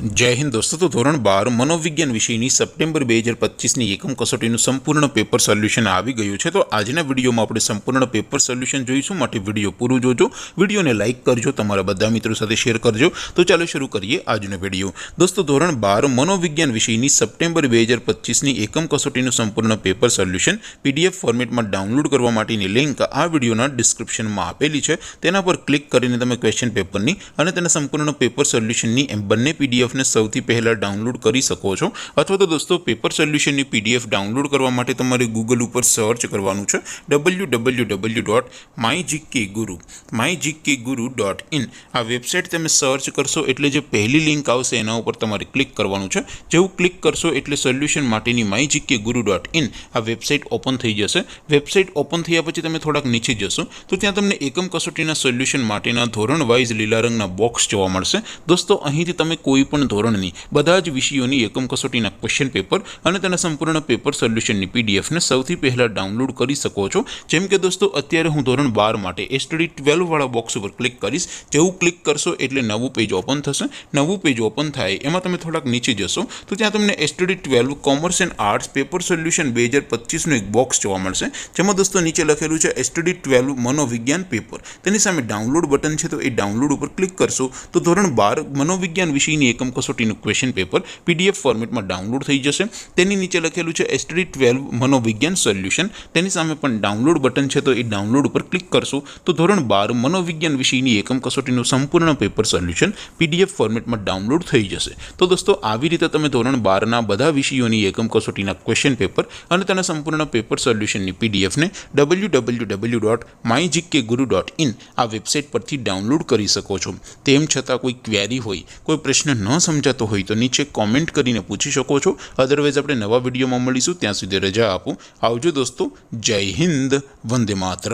जय हिंद दोस्तों। तो धोरण 12 मनोविज्ञान विषयની સપ્ટેમ્બર 2025ની એકમ કસોટીનું સંપૂર્ણ પેપર સોલ્યુશન આવી ગયું છે। તો આજના વિડીયોમાં આપણે સંપૂર્ણ પેપર સોલ્યુશન જોઈશું, માટે વિડીયો પૂરું જોજો, વિડીયોને લાઇક કરજો, તમારા બધા મિત્રો સાથે શેર કરજો। તો ચાલો શરૂ કરીએ આજનો વિડીયો। દોસ્તો ધોરણ 12 मनोविज्ञान વિષયની સપ્ટેમ્બર 2025ની એકમ કસોટીનું સંપૂર્ણ પેપર સોલ્યુશન પીડીએફ ફોર્મેટમાં ડાઉનલોડ કરવા માટેની લિંક આ વિડીયોના ડિસ્ક્રિપ્શનમાં આપેલી છે। તેના પર ક્લિક કરીને તમે ક્વેશ્ચન પેપરની અને તેના સંપૂર્ણ પેપર સોલ્યુશનની એમ બંને પીડીએફ ने સૌથી પહેલા ડાઉનલોડ કરી શકો છો। અથવા તો દોસ્તો પેપર સોલ્યુશનની પીડીએફ ડાઉનલોડ કરવા માટે તમારે ગૂગલ ઉપર સર્ચ કરવાનું છે www.mygkguru.in। આ વેબસાઇટ તમે સર્ચ કરશો એટલે જે પહેલી લિંક આવશે એના ઉપર તમારે ક્લિક કરવાનું છે। જેવું ક્લિક કરશો એટલે સોલ્યુશન માટેની mygkguru.in આ વેબસાઇટ ઓપન થઈ જશે। વેબસાઇટ ઓપન થયા પછી તમે થોડાક નીચે જશો તો ત્યાં તમને એકમ કસોટીના સોલ્યુશન માટેના ધોરણ વાઇઝ લીલા રંગના બોક્સ જોવા મળશે। દોસ્તો અહીંથી તમે કોઈ પણ ધોરણની બધા જ વિષયોની એકમ કસોટીના ક્વેશ્ચન પેપર અને તેના સંપૂર્ણ પેપર સોલ્યુશનની પીડીએફને સૌથી પહેલાં ડાઉનલોડ કરી શકો છો। જેમ કે દોસ્તો અત્યારે હું ધોરણ 12 માટે એસટીડી 12 વાળા બોક્સ ઉપર ક્લિક કરીશ। જેવું ક્લિક કરશો એટલે નવું પેજ ઓપન થશે। નવું પેજ ઓપન થાય એમાં તમે થોડાક નીચે જશો તો ત્યાં તમને STD 12 commerce and arts paper solution 2025નું એક બોક્સ જોવા મળશે, જેમાં દોસ્તો નીચે લખેલું છે એસટીડી 12 મનોવિજ્ઞાન પેપર। તેની સામે ડાઉનલોડ બટન છે, તો એ ડાઉનલોડ ઉપર ક્લિક કરશો તો ધોરણ 12 मनोविज्ञान વિષયની એકમ કસોટીનું ક્વેશ્ચન પેપર પીડીએફ ફોર્મેટમાં ડાઉનલોડ થઈ જશે। તેની નીચે લખેલું છે એસટીડી 12 મનોવિજ્ઞાન સોલ્યુશન, તેની સામે પણ ડાઉનલોડ બટન છે, તો એ ડાઉનલોડ ઉપર ક્લિક કરશો તો ધોરણ 12 मनोविज्ञान વિષયની એકમ કસોટીનું સંપૂર્ણ પેપર સોલ્યુશન પીડીએફ ફોર્મેટમાં ડાઉનલોડ થઈ જશે। તો દોસ્તો આવી રીતે તમે ધોરણ 12ના બધા વિષયોની એકમ કસોટીના ક્વેશ્ચન પેપર અને તેના સંપૂર્ણ પેપર સોલ્યુશનની પીડીએફને www.mygkguru.in આ વેબસાઇટ પરથી ડાઉનલોડ કરી શકો છો। તેમ છતાં કોઈ ક્વેરી હોય, કોઈ પ્રશ્ન ન સમજાતો હોય તો નીચે કોમેન્ટ કરીને પૂછી શકો છો। અધરવાઇઝ આપણે નવા વિડીયોમાં મળીશું, ત્યાં સુધી રજા આપો। આવજો દોસ્તો, જય હિન્દ, વંદે માતરમ।